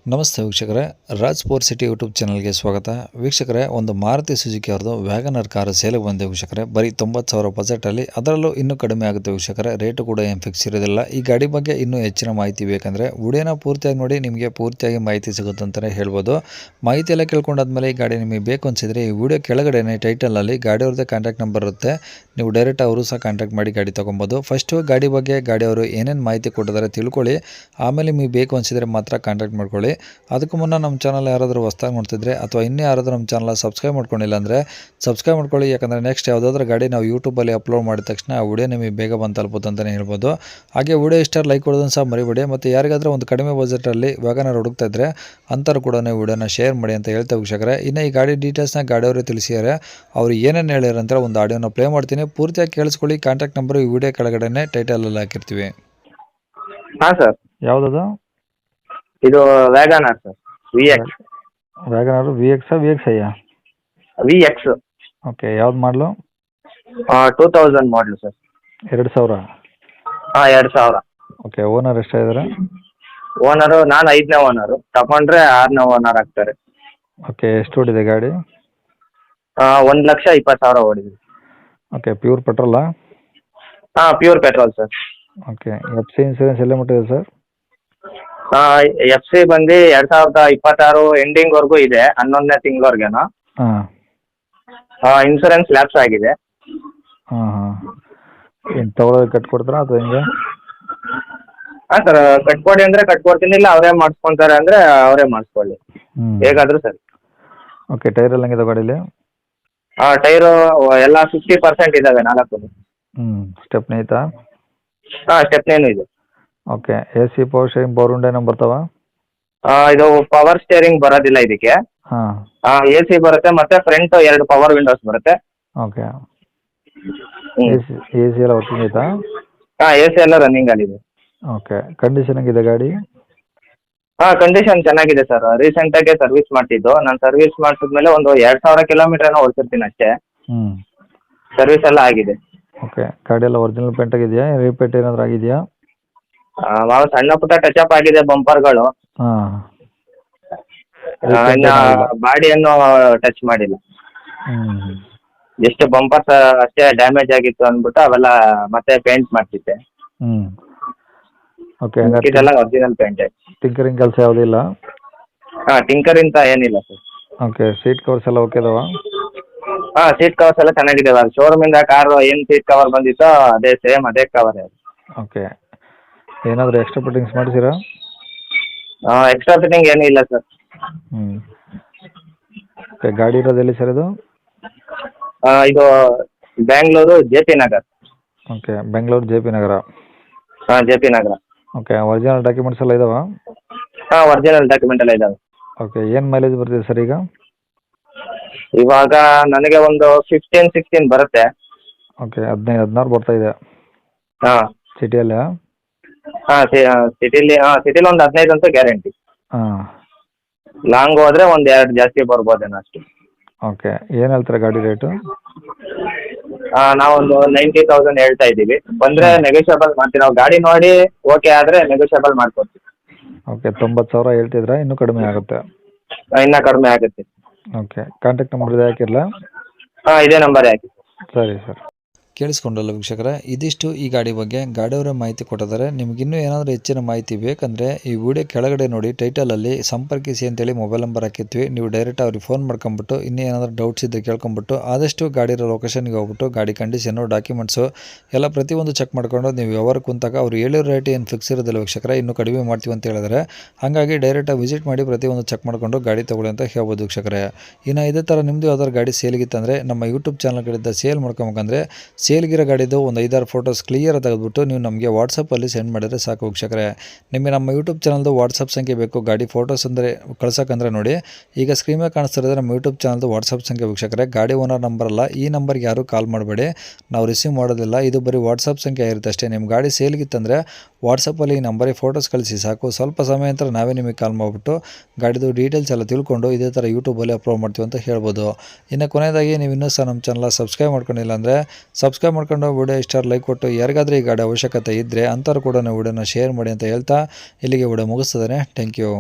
ನಮಸ್ತೆ ವೀಕ್ಷಕರೇ, Raj power city YouTube ಚಾನಲ್ಗೆ ಸ್ವಾಗತ. ವೀಕ್ಷಕರೇ, ಒಂದು ಮಾರುತಿ ಸುಜುಕಿ ಅವ್ರದ್ದು ವ್ಯಾಗನರ್ ಕಾರು ಸೇಲಿಗೆ ಬಂದಿದೆ ವೀಕ್ಷಕರೇ. ಬರೀ 90,000 ಬಜೆಟಲ್ಲಿ, ಅದರಲ್ಲೂ ಇನ್ನೂ ಕಡಿಮೆ ಆಗುತ್ತೆ ವೀಕ್ಷಕರೇ. ರೇಟು ಕೂಡ ಏನು ಫಿಕ್ಸ್ ಇರೋದಿಲ್ಲ. ಈ ಗಾಡಿ ಬಗ್ಗೆ ಇನ್ನೂ ಹೆಚ್ಚಿನ ಮಾಹಿತಿ ಬೇಕಂದರೆ ವಿಡಿಯೋನ ಪೂರ್ತಿಯಾಗಿ ನೋಡಿ, ನಿಮಗೆ ಪೂರ್ತಿಯಾಗಿ ಮಾಹಿತಿ ಸಿಗುತ್ತೆ ಅಂತಲೇ ಹೇಳ್ಬೋದು. ಮಾಹಿತಿ ಎಲ್ಲ ಕೇಳ್ಕೊಂಡಾದ್ಮೇಲೆ ಈ ಗಾಡಿ ನಿಮಗೆ ಬೇಕು ಅನಿಸಿದರೆ ಈ ವಿಡಿಯೋ ಕೆಳಗಡೆ ಟೈಟಲಲ್ಲಿ ಗಾಡಿಯವ್ರದ್ದೇ ಕಾಂಟ್ಯಾಕ್ಟ್ ನಂಬರ್ ಇರುತ್ತೆ. ನೀವು ಡೈರೆಕ್ಟ್ ಅವರು ಸಹ ಕಾಂಟ್ಯಾಕ್ಟ್ ಮಾಡಿ ಗಾಡಿ ತೊಗೊಬೋದು. ಫಸ್ಟು ಗಾಡಿ ಬಗ್ಗೆ ಗಾಡಿಯವರು ಏನೇನು ಮಾಹಿತಿ ಕೊಟ್ಟಿದ್ದಾರೆ ತಿಳ್ಕೊಳ್ಳಿ, ಆಮೇಲೆ ನಿಮಗೆ ಬೇಕು ಅನಿಸಿದರೆ ಮಾತ್ರ ಕಾಂಟ್ಯಾಕ್ಟ್ ಮಾಡ್ಕೊಳ್ಳಿ. ಅದಕ್ಕೂ ಮುನ್ನ ನಮ್ಮ ಚಾನಲ್ ಯಾರಾದರೂ ಹೊಸ್ದಾಗಿ ನೋಡ್ತಿದ್ರೆ ಅಥವಾ ಇನ್ನೂ ಯಾರಾದರೂ ನಮ್ಮ ಚಾನಲ್ ಸಬ್ಸ್ಕ್ರೈಬ್ ಮಾಡ್ಕೊಂಡಿಲ್ಲ ಅಂದರೆ ಸಬ್ಸ್ಕ್ರೈಬ್ ಮಾಡ್ಕೊಳ್ಳಿ. ಯಾಕಂದರೆ ನೆಕ್ಸ್ಟ್ ಯಾವುದಾದ್ರೂ ಗಾಡಿ ನಾವು ಯೂಟ್ಯೂಬಲ್ಲಿ ಅಪ್ಲೋಡ್ ಮಾಡಿದ ತಕ್ಷಣ ಆ ವಿಡಿಯೋ ನಿಮಗೆ ಬೇಗ ಬಂದು ತಲುಪುತ್ತೆ ಅಂತಲೇ ಹೇಳ್ಬೋದು. ಹಾಗೆ ವಿಡಿಯೋ ಇಷ್ಟ ಲೈಕ್ ಕೊಡೋದನ್ನು ಸಹ ಮರಿಬೇಡಿ. ಮತ್ತು ಯಾರಿಗಾದರೂ ಒಂದು ಕಡಿಮೆ ಬಜೆಟಲ್ಲಿ ವ್ಯಾಗನರ್ ಹುಡುಕ್ತಾ ಇದ್ದರೆ ಅಂಥವ್ರು ಕೂಡ ವಿಡಿಯೋನ ಶೇರ್ ಮಾಡಿ ಅಂತ ಹೇಳ್ತಾ ವೀಕ್ಷಕರೇ. ಇನ್ನು ಈ ಗಾಡಿ ಡೀಟೇಲ್ಸ್ನ ಗಾಡಿಯವರು ತಿಳಿಸಿದ್ದಾರೆ. ಅವರು ಏನೇನು ಹೇಳ್ಯಾರ ಅಂತ ಒಂದು ಆಡಿಯೋನ ಪ್ಲೇ ಮಾಡ್ತೀನಿ, ಪೂರ್ತಿಯಾಗಿ ಕೇಳಿಸ್ಕೊಳ್ಳಿ. ಕಾಂಟ್ಯಾಕ್ಟ್ ನಂಬರು ಈ ವಿಡಿಯೋ ಕೆಳಗಡೆ ಟೈಟಲಲ್ಲಿ ಹಾಕಿರ್ತೀವಿ. ಹಾಂ ಸರ್, ಯಾವುದದು? ಇದು WagonR sir, VX. WagonR VX VXIಯ? VX. ಓಕೆ, ಯಾವ್ದು ಮಾಡಲು? 2000 ಮಾಡಲು ಸರ್. 2000? ಹಾಂ, 2000. Okay, owner ಎಷ್ಟಾಗಿದ್ದಾರೆ? ಓನರು ನಾನು 5ನೇ ಓನರು, ತಗೊಂಡ್ರೆ 6ನೇ ಓನರ್ ಆಗ್ತಾರೆ. ಓಕೆ, ಎಷ್ಟು ಓಡಿದೆ ಗಾಡಿ? 1,20,000 ಓಡಿದೆ. ಓಕೆ, ಪ್ಯೂರ್ ಪೆಟ್ರೋಲಾ? ಹಾಂ, pure petrol sir. Okay, FC insurance ಎಲ್ಲ ಮುಟ್ಟಿದೆ ಸರ್? FC ಬಂದು 2026 ಎಂಡಿಂಗ್ವರೆಗೂ ಇದೆ, 11ನೇ ತಿಂಗಳವರೆಗೇನೋ. ಹಾಂ ಇನ್ಸೂರೆನ್ಸ್ ಲ್ಯಾಪ್ಸ್ ಆಗಿದೆ. ಹಾಂ ಹಾಂ ಏನು ತಗೊಳ್ಳೋದು ಕಟ್ಕೊಡ್ತಾರಾ ಅಥವಾ ಹೆಂಗೆ? ಹಾಂ ಸರ್, ಕಟ್ಕೊಡಿ ಅಂದರೆ ಕಟ್ಕೊಡ್ತೀನಿ, ಇಲ್ಲ ಅವರೇ ಮಾಡಿಸ್ಕೊತಾರೆ ಅಂದರೆ ಅವರೇ ಮಾಡಿಸ್ಕೊಳ್ಳಿ, ಹೇಗಾದರೂ ಸರಿ. ಓಕೆ, ಟೈರ್ ಎಲ್ಲ ಹೆಂಗಿದೆ ಗಾಡೀಲಿ? ಟೈರು ಎಲ್ಲ 50% ಇದ್ದಾವೆ, 4. ಸ್ಟೆಪ್ನಿ ಐತಾ? ಹಾಂ, ಸ್ಟೆಪ್ನೇನು ಇದೆ. Okay, AC power steering power window ಏನೋ ಬರ್ತಾವ? ಇದು ಪವರ್ ಸ್ಟೇರಿಂಗ್ ಬರೋದಿಲ್ಲ ಇದಕ್ಕೆ. ಹಾಂ, AC ಬರುತ್ತೆ, ಮತ್ತೆ ಫ್ರಂಟ್ 2 ಪವರ್ ವಿಂಡೋಸ್ ಬರುತ್ತೆ. ಓಕೆ. AC ಎಲ್ಲ ವರ್ಕಿಂಗ್ ಐತಾ? ಹಾಂ, AC ಎಲ್ಲ ರನ್ನಿಂಗ್ ಆಗಿದೆ. ಓಕೆ, ಕಂಡೀಷನ್ ಹೆಂಗಿದೆ ಗಾಡಿ? ಹಾಂ, ಕಂಡೀಷನ್ ಚೆನ್ನಾಗಿದೆ ಸರ್. ರೀಸೆಂಟಾಗಿ ಸರ್ವಿಸ್ ಮಾಡ್ತಿದ್ದು, ನಾನು ಸರ್ವಿಸ್ ಮಾಡಿಸಿದ್ಮೇಲೆ ಒಂದು 2,000 ಕಿಲೋಮೀಟರ್ ಏನೋ ಓಡಿಸಿರ್ತೀನಿ ಅಷ್ಟೇ. ಸರ್ವಿಸ್ ಎಲ್ಲ ಆಗಿದೆ. ಓಕೆ, ಗಾಡಿ ಎಲ್ಲ ಒರಿಜಿನಲ್ ಪೇಂಟ್ ಆಗಿದೆಯಾ? ರೀಪೇಂಟ್ ಏನಾದರೂ ಆಗಿದೆಯಾ? ಸಣ್ಣ ಪುಟ್ಟ ಟಚ್ ಅಪ್ ಆಗಿದೆ ಬಂಪರ್ಗಳು. ಹಾಂ, ಇನ್ನು ಬಾಡಿಯನ್ನು ಟಚ್ ಮಾಡಿಲ್ಲ. ಎಷ್ಟು ಬಂಪರ್ಸ್ ಅಷ್ಟೇ ಡ್ಯಾಮೇಜ್ ಆಗಿತ್ತು ಅಂದ್ಬಿಟ್ಟು ಅವೆಲ್ಲ ಮತ್ತೆ ಪೇಂಟ್ ಮಾಡ್ತಿದ್ದೆ. ಓಕೆ, ಇದೆಲ್ಲ ಒರಿಜಿನಲ್ ಪೇಂಟ್. ಟಿಂಕರಿಂಗ್ ಕೆಲಸ ಯಾವುದೂ ಇಲ್ಲ? ಹಾಂ, ಟಿಂಕರ್ ಅಂತ ಏನಿಲ್ಲ ಸರ್. ಓಕೆ, ಸೀಟ್ ಕವರ್ಸ್ ಎಲ್ಲ ಓಕೆ ಅದಾವ? ಹಾಂ, ಸೀಟ್ ಕವರ್ಸ್ ಎಲ್ಲ ಚೆನ್ನಾಗಿದೆ. ಅದು ಶೋರೂಮಿಂದ ಕಾರು ಏನು ಸೀಟ್ ಕವರ್ ಬಂದಿತ್ತೋ ಅದೇ ಸೇಮ್ ಅದೇ ಕವರ್. ಓಕೆ, ಏನಾದರೂ ಎಕ್ಸ್ಟ್ರಾ ಫಿಟ್ಟಿಂಗ್ಸ್ ಮಾಡಿಸಿರಾ? ಎಕ್ಸ್ಟ್ರಾ ಫಿಟ್ಟಿಂಗ್ ಏನೂ ಇಲ್ಲ ಸರ್. ಓಕೆ, ಗಾಡಿ ಇರೋದು ಎಲ್ಲಿ ಸರ್ ಇದು? ಇದು Bangalore JP Nagar. Okay, Bengaluru JP ನಗರ. ಹಾಂ, JP ನಗರ. ಓಕೆ, ಒರಿಜಿನಲ್ ಡಾಕ್ಯುಮೆಂಟ್ಸ್ ಎಲ್ಲ ಇದಾವಾ? ಹಾಂ, ಒರಿಜಿನಲ್ ಡಾಕ್ಯುಮೆಂಟ್ ಎಲ್ಲ ಇದ್ದಾವೆ. ಓಕೆ, ಏನು ಮೈಲೇಜ್ ಬರ್ತಿದೆ ಸರ್ ಈಗ? ಇವಾಗ ನನಗೆ ಒಂದು 15-16 ಬರುತ್ತೆ. ಓಕೆ, 15-16 ಬರ್ತಾ ಇದೆ. ಹಾಂ, ಸಿಟಿಯಲ್ಲ? ಹಾಂ, ಸಿಟಿಲಿ ಒಂದು 15 ಅಂತೂ ಗ್ಯಾರಂಟಿ. ಹಾಂ, ಲಾಂಗ್ ಹೋದರೆ ಒಂದು 2 ಜಾಸ್ತಿ ಬರ್ಬೋದೇನೋ ಅಷ್ಟು. ಓಕೆ, ಏನು ಹೇಳ್ತಾರೆ ಗಾಡಿ ರೇಟು? ನಾವೊಂದು 90,000 ಹೇಳ್ತಾ ಇದ್ದೀವಿ. ಬಂದರೆ ನೆಗೋಷಿಯಬಲ್ ಮಾಡ್ತೀವಿ. ನಾವು ಗಾಡಿ ನೋಡಿ ಓಕೆ ಆದರೆ ನೆಗೋಷಿಯಬಲ್ ಮಾಡ್ಕೊಡ್ತೀವಿ. ಓಕೆ, 90,000 ಹೇಳ್ತಿದ್ರಾ? ಇನ್ನೂ ಕಡಿಮೆ ಆಗುತ್ತೆ? ಇನ್ನೂ ಕಡಿಮೆ ಆಗುತ್ತೆ. ಓಕೆ, ಕಾಂಟ್ಯಾಕ್ಟ್ ನಂಬರ್ ಇದೆ ಹಾಕಿರಲಾ? ಹಾಂ, ಇದೇ ನಂಬರ್ ಹಾಕಿ. ಸರಿ ಸರ್. ಕೇಳಿಸ್ಕೊಂಡಲ್ಲ ವೀಕ್ಷಕರೇ, ಇದಿಷ್ಟು ಈ ಗಾಡಿ ಬಗ್ಗೆ ಗಾಡಿಯವರೇ ಮಾಹಿತಿ ಕೊಟ್ಟಿದ್ದಾರೆ. ನಿಮಗಿನ್ನೂ ಏನಾದರೂ ಹೆಚ್ಚಿನ ಮಾಹಿತಿ ಬೇಕಂದರೆ ಈ ವಿಡಿಯೋ ಕೆಳಗಡೆ ನೋಡಿ ಟೈಟಲಲ್ಲಿ ಸಂಪರ್ಕಿಸಿ ಅಂತೇಳಿ ಮೊಬೈಲ್ ನಂಬರ್ ಹಾಕಿರ್ತೀವಿ. ನೀವು ಡೈರೆಕ್ಟ್ ಅವ್ರಿಗೆ ಫೋನ್ ಮಾಡ್ಕೊಂಬಿಟ್ಟು ಇನ್ನೂ ಏನಾದರೂ ಡೌಟ್ಸ್ ಇದ್ದರೆ ಕೇಳ್ಕೊಂಬಿಟ್ಟು ಆದಷ್ಟು ಗಾಡಿರೋ ಲೊಕೇಶನ್ಗೆ ಹೋಗ್ಬಿಟ್ಟು ಗಾಡಿ ಕಂಡೀಷನು ಡಾಕ್ಯುಮೆಂಟ್ಸು ಎಲ್ಲ ಪ್ರತಿಯೊಂದು ಚೆಕ್ ಮಾಡ್ಕೊಂಡು ನೀವು ವ್ಯವಹಾರ ಕುಂತಾಗ ಅವ್ರು ಹೇಳಿರೋ ರೇಟ್ ಏನು ಫಿಕ್ಸ್ ಇರೋದಿಲ್ಲ ವೀಕ್ಷಕರೇ, ಇನ್ನೂ ಕಡಿಮೆ ಮಾಡ್ತೀವಿ ಅಂತ ಹೇಳಿದ್ರೆ. ಹಾಗಾಗಿ ಡೈರೆಕ್ಟಾಗಿ ವಿಸಿಟ್ ಮಾಡಿ ಪ್ರತಿಯೊಂದು ಚೆಕ್ ಮಾಡಿಕೊಂಡು ಗಾಡಿ ತೊಗೊಳ್ಳಿ ಅಂತ ಹೇಳ್ಬೋದು ವೀಕ್ಷಕರೇ. ಇನ್ನು ಇದೇ ಥರ ನಿಮ್ಮದು ಯಾವ್ದಾದ್ರು ಗಾಡಿ ಸೇಲ್ಗಿತ್ತಂದರೆ ನಮ್ಮ ಯೂಟ್ಯೂಬ್ ಚಾನಲ್ ಕಡೆಯಿಂದ ಸೇಲ್ ಮಾಡ್ಕೊಬೇಕಂದ್ರೆ ಸೇಲ್ಗಿರೋ ಗಾಡಿದು ಒಂದು 5-6 ಫೋಟೋಸ್ ಕ್ಲಿಯರ್ ತೆಗೆದುಬಿಟ್ಟು ನೀವು ನಮಗೆ ವಾಟ್ಸಪ್ಪಲ್ಲಿ ಸೆಂಡ್ ಮಾಡಿದರೆ ಸಾಕು ವೀಕ್ಷಕರೇ. ನಿಮಗೆ ನಮ್ಮ ಯೂಟ್ಯೂಬ್ ಚಾನಲ್ದು ವಾಟ್ಸಪ್ ಸಂಖ್ಯೆ ಬೇಕು ಗಾಡಿ ಫೋಟೋಸ್ ಅಂದರೆ ಕಳ್ಸೋಕ್ಕಂದ್ರೆ ನೋಡಿ, ಈಗ ಸ್ಕ್ರೀನ್ ಮೇಲೆ ಕಾಣಿಸ್ತಿರೋದ್ರೆ ನಮ್ಮ ಯೂಟ್ಯೂಬ್ ಚಾನಲ್ದು ವಾಟ್ಸಪ್ ಸಂಖ್ಯೆ ವೀಕ್ಷಕರೇ. ಗಾಡಿ ಓನರ್ ನಂಬರ್ ಅಲ್ಲ, ಈ ನಂಬರ್ಗೆ ಯಾರೂ ಕಾಲ್ ಮಾಡಬೇಡಿ, ನಾವು ರಿಸೀವ್ ಮಾಡೋದಿಲ್ಲ. ಇದು ಬರೀ ವಾಟ್ಸಪ್ ಸಂಖ್ಯೆ ಇರುತ್ತೆ ಅಷ್ಟೇ. ನಿಮ್ಮ ಗಾಡಿ ಸೇಲ್ಗಿತ್ತಂದರೆ ವಾಟ್ಸಪ್ಪಲ್ಲಿ ಈ ನಂಬರಿಗೆ ಫೋಟೋಸ್ ಕಳಿಸಿ ಸಾಕು. ಸ್ವಲ್ಪ ಸಮಯ ನಂತರ ನಾವೇ ನಿಮಗೆ ಕಾಲ್ ಮಾಡಿಬಿಟ್ಟು ಗಾಡಿದು ಡೀಟೇಲ್ಸ್ ಎಲ್ಲ ತಿಳ್ಕೊಂಡು ಇದೇ ಥರ ಯೂಟ್ಯೂಬಲ್ಲಿ ಅಪ್ಲೋಡ್ ಮಾಡ್ತೀವಿ ಅಂತ ಹೇಳ್ಬೋದು. ಇನ್ನು ಕೊನೆಯದಾಗಿ ನೀವು ಇನ್ನೂ ಸಹ ನಮ್ಮ ಚಾನಲ್ ಸಬ್ಸ್ಕ್ರೈಬ್ ಮಾಡ್ಕೊಂಡಿಲ್ಲ ಅಂದರೆ ಸಬ್ಸ್ಕ್ರೈಬ್ ಮಾಡ್ಕೊಂಡು ವಿಡಿಯೋ ಇಷ್ಟ ಲೈಕ್ ಕೊಟ್ಟು ಯಾರಿಗಾದರೂ ಈ ಗಾಡಿ ಅವಶ್ಯಕತೆ ಇದ್ದರೆ ಅಂಥವ್ರು ಕೂಡ ವಿಡಿಯೋನ ಶೇರ್ ಮಾಡಿ ಅಂತ ಹೇಳ್ತಾ ಇಲ್ಲಿಗೆ ವಿಡಿಯೋ ಮುಗಿಸ್ತದೆ. Thank you.